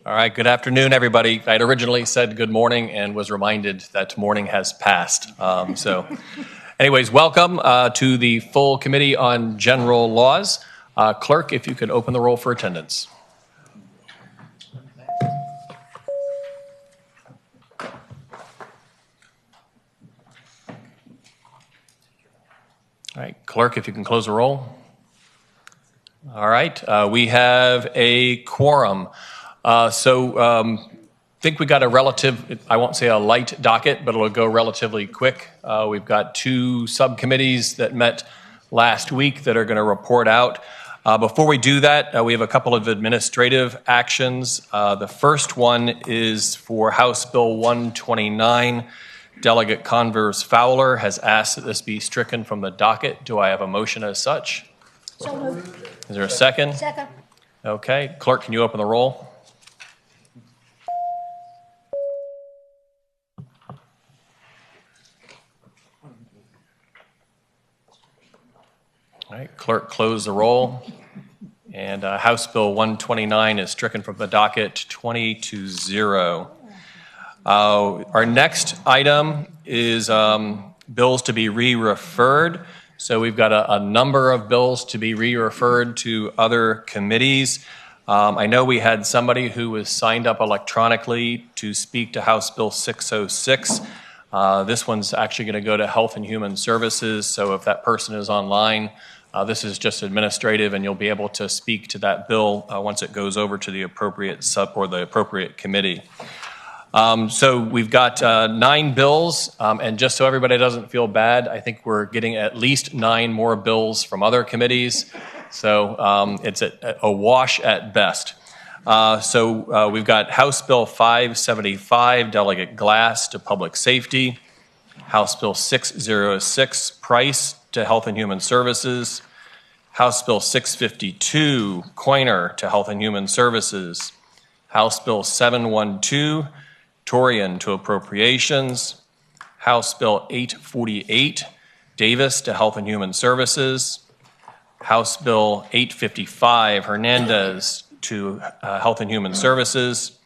All right, good afternoon, everybody. I had originally said good morning and was reminded that morning has passed. Anyways, welcome to the full Committee on General Laws. Clerk, if you could open the roll for attendance. All right, Clerk, if you can close the roll. All right, we have a quorum. I think we got a relative, I won't say a light docket, but it'll go relatively quick. We've got two subcommittees that met last week that are going to report out. Before we do that, we have a couple of administrative actions. The first one is for House Bill 129. Delegate Converse Fowler has asked that this be stricken from the docket. Do I have a motion as such? So moved. Is there a second? Second. Okay. Clerk, can you open the roll? All right, Clerk, close the roll. And House Bill 129 is stricken from the docket 20-0. Our next item is bills to be re-referred. So we've got a number of bills to be re-referred to other committees. I know we had somebody who was signed up electronically to speak to House Bill 606. This one's actually going to go to Health and Human Services. So if that person is online, this is just administrative, and you'll be able to speak to that bill once it goes over to the appropriate the appropriate committee. So we've got 9 bills, and just so everybody doesn't feel bad, I think we're getting at least 9 more bills from other committees. So it's a wash at best. We've got House Bill 575, Delegate Glass to Public Safety, House Bill 606, Price to Health and Human Services, House Bill 652, Coiner to Health and Human Services, House Bill 712, Torian to Appropriations, House Bill 848, Davis to Health and Human Services, House Bill 855, Hernandez to Health and Human Services,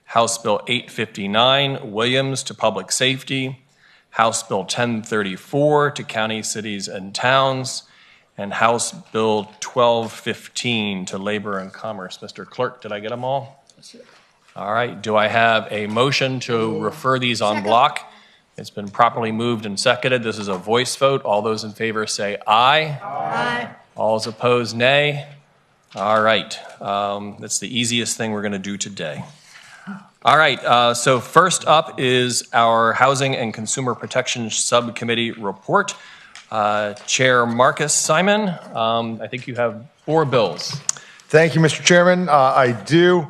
House Bill 859, Williams to Public Safety, House Bill 1034 to County, Cities, and Towns, and House Bill 1215 to Labor and Commerce. Mr. Clerk, did I get them all? All right. Do I have a motion to refer these on block? It's been properly moved and seconded. This is a voice vote. All those in favor say aye. Aye. All those opposed, nay. All right. That's the easiest thing we're going to do today. All right. So first up is our Housing and Consumer Protection Subcommittee report. Chair Marcus Simon, I think you have 4 bills. Thank you, Mr. Chairman. I do.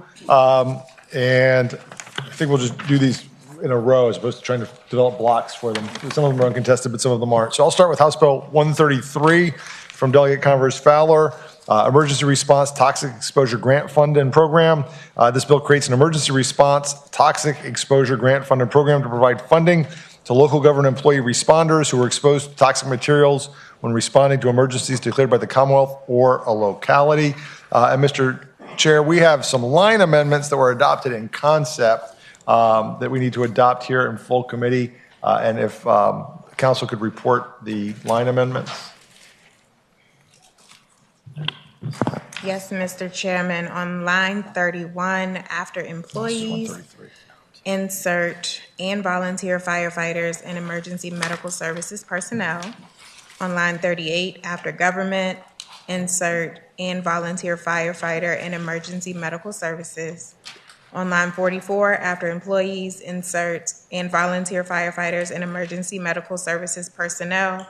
And I think we'll just do these in a row as opposed to trying to develop blocks for them. Some of them are uncontested, but some of them aren't. So I'll start with House Bill 133 from Delegate Converse Fowler, Emergency Response Toxic Exposure Grant Fund and Program. This bill creates an emergency response toxic exposure grant fund and program to provide funding to local government employee responders who are exposed to toxic materials when responding to emergencies declared by the Commonwealth or a locality. And Mr. Chair, we have some line amendments that were adopted in concept that we need to adopt here in full committee. And if council could report the line amendments. Yes, Mr. Chairman. On line 31, after employees, insert and volunteer firefighters and emergency medical services personnel. On line 38, after government, insert and volunteer firefighter and emergency medical services. On line 44, after employees, insert and volunteer firefighters and emergency medical services personnel.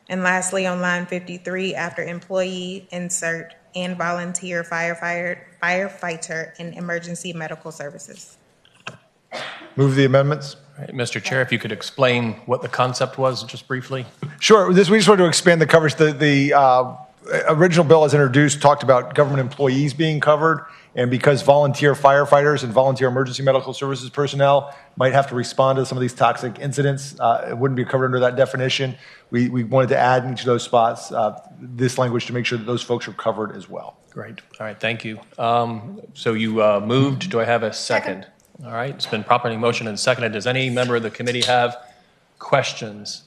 And lastly, on line 53, after employee, insert and volunteer firefighter and emergency medical services. Move the amendments. Right, Mr. Chair, if you could explain what the concept was just briefly. Sure. We just wanted to expand the coverage. The original bill as introduced talked about government employees being covered, and because volunteer firefighters and volunteer emergency medical services personnel might have to respond to some of these toxic incidents, it wouldn't be covered under that definition. We wanted to add in each of those spots this language to make sure that those folks are covered as well. Great. All right, thank you. So you moved. Do I have a second? All right, it's been properly motioned and seconded. Does any member of the committee have questions?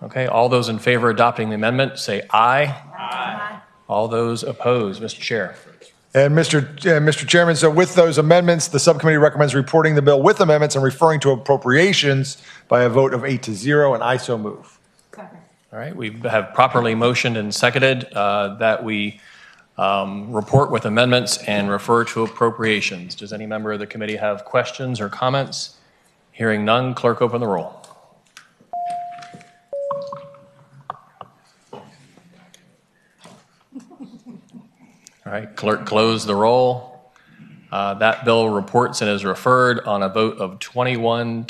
Okay, all those in favor of adopting the amendment, say aye. Aye. All those opposed, Mr. Chair. And Mr. Chairman, so with those amendments, the subcommittee recommends reporting the bill with amendments and referring to appropriations by a vote of 8-0, and I so move. All right, we have properly motioned and seconded that we report with amendments and refer to appropriations. Does any member of the committee have questions or comments? Hearing none, clerk open the roll. All right, clerk close the roll. That bill reports and is referred on a vote of 21-0.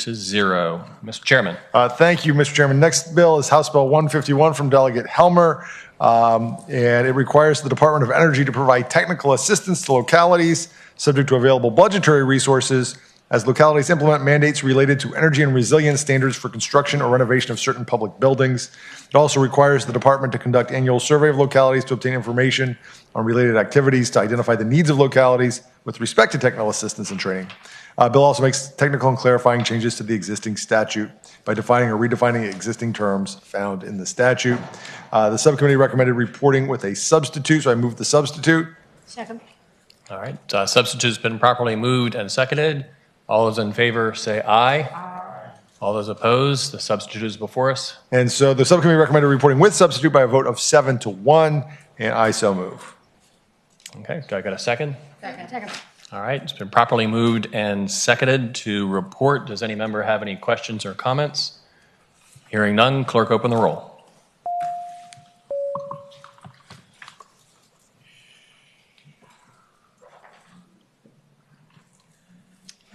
Mr. Chairman. Thank you, Mr. Chairman. Next bill is House Bill 151 from Delegate Helmer, and it requires the Department of Energy to provide technical assistance to localities subject to available budgetary resources as localities implement mandates related to energy and resilience standards for construction or renovation of certain public buildings. It also requires the department to conduct annual survey of localities to obtain information on related activities to identify the needs of localities with respect to technical assistance and training. Bill also makes technical and clarifying changes to the existing statute by defining or redefining existing terms found in the statute. The subcommittee recommended reporting with a substitute, so I move the substitute. Second. All right, substitute's been properly moved and seconded. All those in favor say aye. Aye. All those opposed, the substitute is before us. And so the subcommittee recommended reporting with substitute by a vote of 7-1, and I so move. Okay, do I got a second? Second. All right, it's been properly moved and seconded to report. Does any member have any questions or comments? Hearing none, clerk open the roll.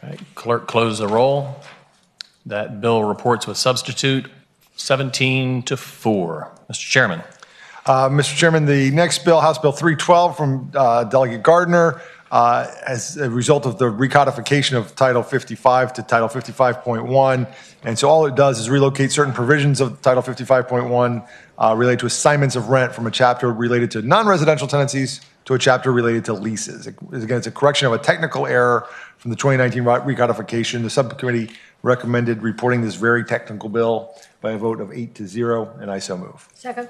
All right, clerk close the roll. That bill reports with substitute 17-4. Mr. Chairman. Mr. Chairman, the next bill, House Bill 312 from Delegate Gardner, as a result of the recodification of Title 55 to Title 55.1. And so all it does is relocate certain provisions of Title 55.1 related to assignments of rent from a chapter related to non-residential tenancies to a chapter related to leases. Again, it's a correction of a technical error from the 2019 recodification. The subcommittee recommended reporting this very technical bill by a vote of 8-0, and I so move. Second.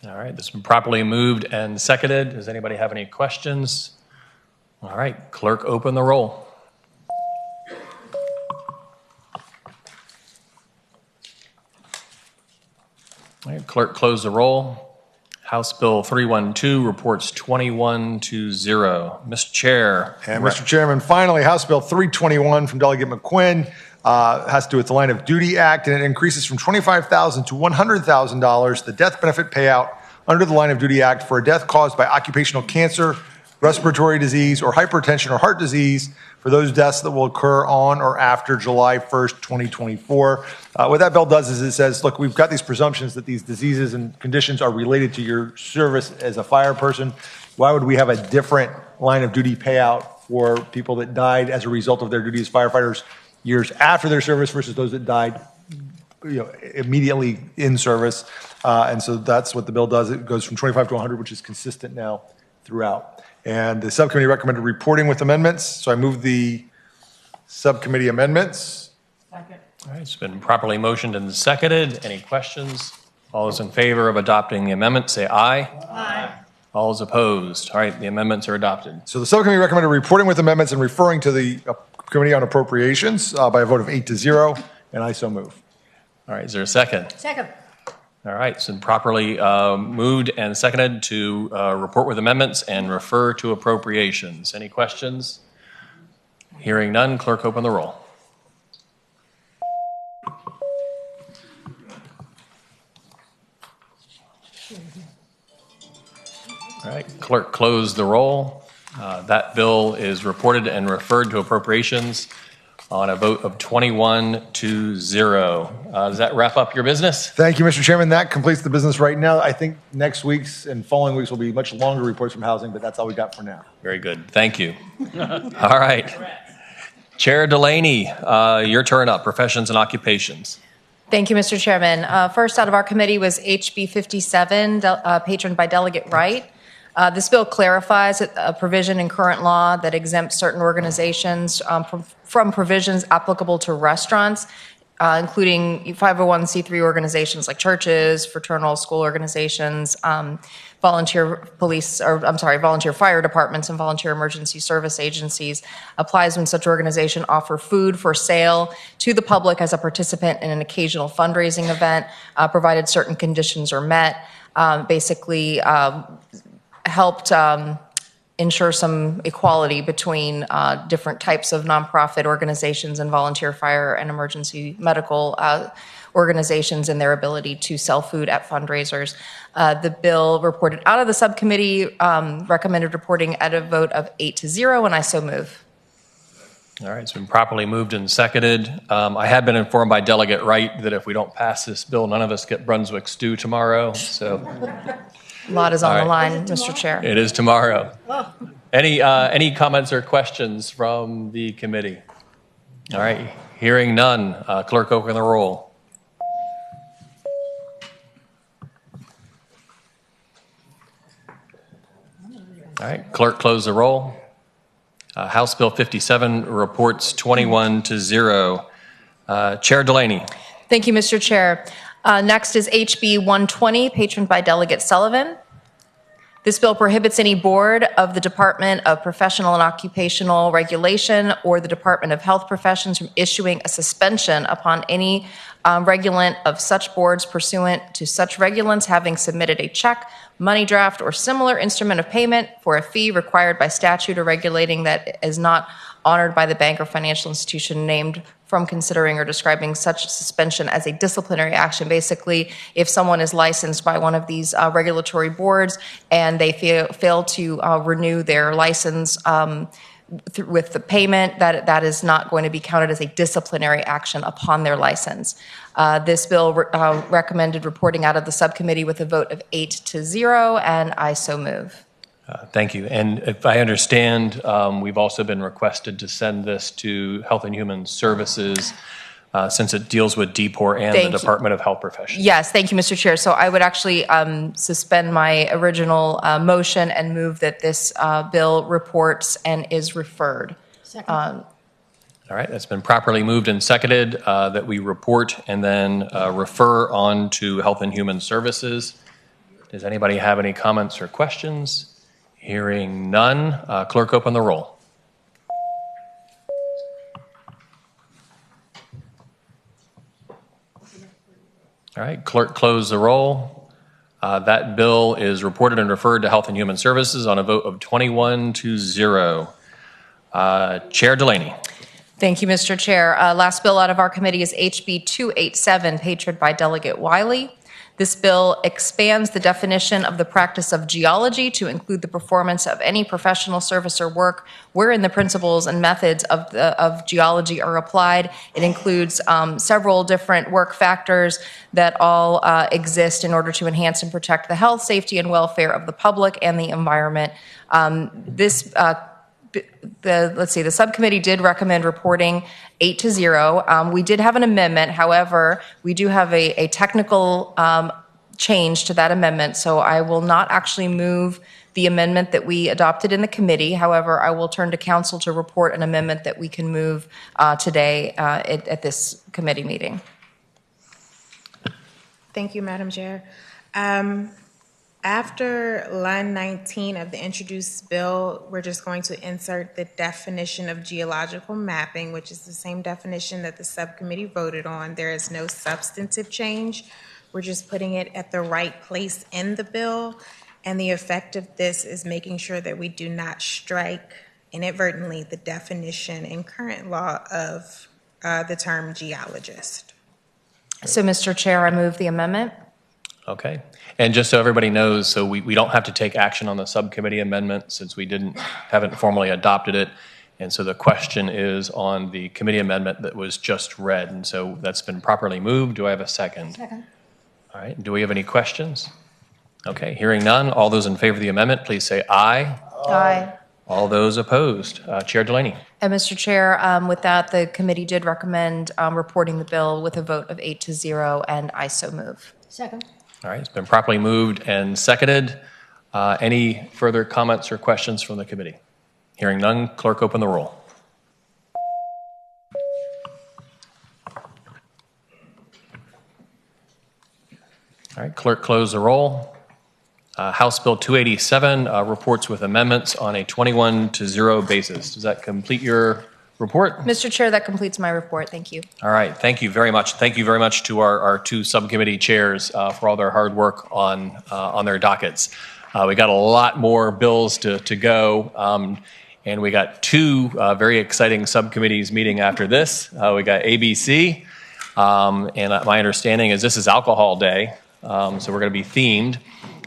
All right, this has been properly moved and seconded. Does anybody have any questions? All right, clerk open the roll. All right, clerk close the roll. House Bill 312 reports 21-0. Mr. Chair. And Mr. Chairman, finally, House Bill 321 from Delegate McQuinn has to do with the Line of Duty Act, and it increases from $25,000 to $100,000 the death benefit payout under the Line of Duty Act for a death caused by occupational cancer, respiratory disease, or hypertension or heart disease for those deaths that will occur on or after July 1st, 2024. What that bill does is it says, look, we've got these presumptions that these diseases and conditions are related to your service as a fire person. Why would we have a different line of duty payout for people that died as a result of their duty as firefighters years after their service versus those that died immediately in service? And so that's what the bill does. It goes from 25 to 100, which is consistent now throughout. And the subcommittee recommended reporting with amendments. So I move the subcommittee amendments. Second. All right, it's been properly motioned and seconded. Any questions? All those in favor of adopting the amendment, say aye. Aye. All those opposed. All right, the amendments are adopted. So the subcommittee recommended reporting with amendments and referring to the Committee on Appropriations by a vote of 8-0, and I so move. All right, is there a second? Second. All right, it's been properly moved and seconded to report with amendments and refer to appropriations. Any questions? Hearing none, clerk open the roll. All right, clerk close the roll. That bill is reported and referred to appropriations on a vote of 21-0. Does that wrap up your business? Thank you, Mr. Chairman. That completes the business right now. I think next week's and following weeks will be much longer reports from housing, but that's all we got for now. Very good. Thank you. All right. Chair Delaney, your turn up, Professions and Occupations. Thank you, Mr. Chairman. First out of our committee was HB 57, patroned by Delegate Wright. This bill clarifies a provision in current law that exempts certain organizations from provisions applicable to restaurants, including 501c3 organizations like churches, fraternal school organizations, volunteer fire departments, and volunteer emergency service agencies. Applies when such organization offer food for sale to the public as a participant in an occasional fundraising event, provided certain conditions are met. Basically, helped ensure some equality between different types of nonprofit organizations and volunteer fire and emergency medical organizations in their ability to sell food at fundraisers. The bill reported out of the subcommittee, recommended reporting at a vote of 8-0, and I so move. All right, it's been properly moved and seconded. I have been informed by Delegate Wright that if we don't pass this bill, none of us get Brunswick stew tomorrow, so. A lot is on All the right. line, Mr. Chair. It is tomorrow. Any comments or questions from the committee? All right, hearing none. Clerk, open the roll. All right, clerk, close the roll. House Bill 57 reports 21-0. Chair Delaney. Thank you, Mr. Chair. Next is HB 120, patroned by Delegate Sullivan. This bill prohibits any board of the Department of Professional and Occupational Regulation or the Department of Health Professions from issuing a suspension upon any regulant of such boards pursuant to such regulants having submitted a check, money draft, or similar instrument of payment for a fee required by statute or regulating that is not honored by the bank or financial institution named from considering or describing such suspension as a disciplinary action. Basically, if someone is licensed by one of these regulatory boards and they fail to renew their license with the payment, that is not going to be counted as a disciplinary action upon their license. This bill recommended reporting out of the subcommittee with a vote of 8-0, and I so move. Thank you. And if I understand, we've also been requested to send this to Health and Human Services since it deals with DPOR and the Department of Health Professions. Yes, thank you, Mr. Chair. So I would actually suspend my original motion and move that this bill reports and is referred. Second. All right, that's been properly moved and seconded that we report and then refer on to Health and Human Services. Does anybody have any comments or questions? Hearing none, clerk, open the roll. All right, clerk, close the roll. That bill is reported and referred to Health and Human Services on a vote of 21-0. Chair Delaney. Thank you, Mr. Chair. Last bill out of our committee is HB 287, patroned by Delegate Wiley. This bill expands the definition of the practice of geology to include the performance of any professional service or work wherein the principles and methods of geology are applied. It includes several different work factors that all exist in order to enhance and protect the health, safety, and welfare of the public and the environment. The subcommittee did recommend reporting 8-0. We did have an amendment. However, we do have a technical change to that amendment, so I will not actually move the amendment that we adopted in the committee. However, I will turn to council to report an amendment that we can move today at this committee meeting. Thank you, Madam Chair. After line 19 of the introduced bill, we're just going to insert the definition of geological mapping, which is the same definition that the subcommittee voted on. There is no substantive change. We're just putting it at the right place in the bill. And the effect of this is making sure that we do not strike inadvertently the definition in current law of the term geologist. So, Mr. Chair, I move the amendment. Okay. And just so everybody knows, so we don't have to take action on the subcommittee amendment since we haven't formally adopted it. And so the question is on the committee amendment that was just read. And so that's been properly moved. Do I have a second? Second. All right. Do we have any questions? Okay. Hearing none. All those in favor of the amendment, please say aye. Aye. All those opposed. Chair Delaney. And Mr. Chair, with that, the committee did recommend reporting the bill with a vote of 8-0, and I so move. Second. All right. It's been properly moved and seconded. Any further comments or questions from the committee? Hearing none, clerk open the roll. All right, clerk close the roll. House Bill 287 reports with amendments on a 21-0 basis. Does that complete your report? Mr. Chair, that completes my report. Thank you. All right, thank you very much. Thank you very much to our two subcommittee chairs for all their hard work on their dockets. We got a lot more bills to go, and we got two very exciting subcommittees meeting after this. We got ABC, and my understanding is this is Alcohol Day, so we're going to be themed.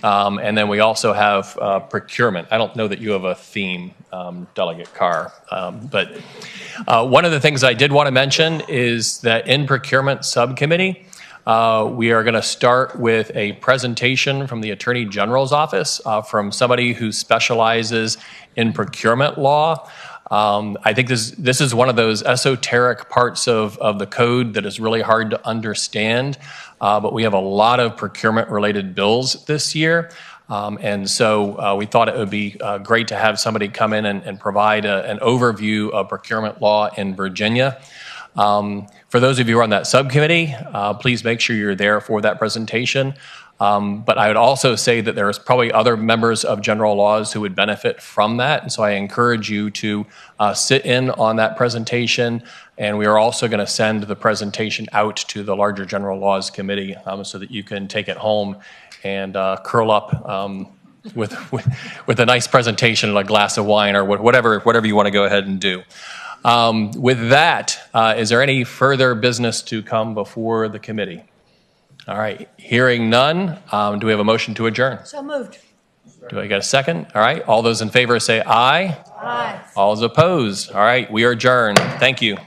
And then we also have procurement. I don't know that you have a theme, Delegate Carr. But one of the things I did want to mention is that in procurement subcommittee, we are going to start with a presentation from the Attorney General's office from somebody who specializes in procurement law. I think this is one of those esoteric parts of the code that is really hard to understand, but we have a lot of procurement-related bills this year, and so we thought it would be great to have somebody come in and provide an overview of procurement law in Virginia. For those of you who are on that subcommittee, please make sure you're there for that presentation. But I would also say that there's probably other members of general laws who would benefit from that. And so I encourage you to sit in on that presentation. And we are also going to send the presentation out to the larger general laws committee so that you can take it home and curl up with a nice presentation and a glass of wine or whatever you want to go ahead and do. With that, is there any further business to come before the committee? All right, hearing none, do we have a motion to adjourn? So moved. Do I get a second? All right, all those in favor say aye. Aye. All those opposed? All right, we are adjourned. Thank you.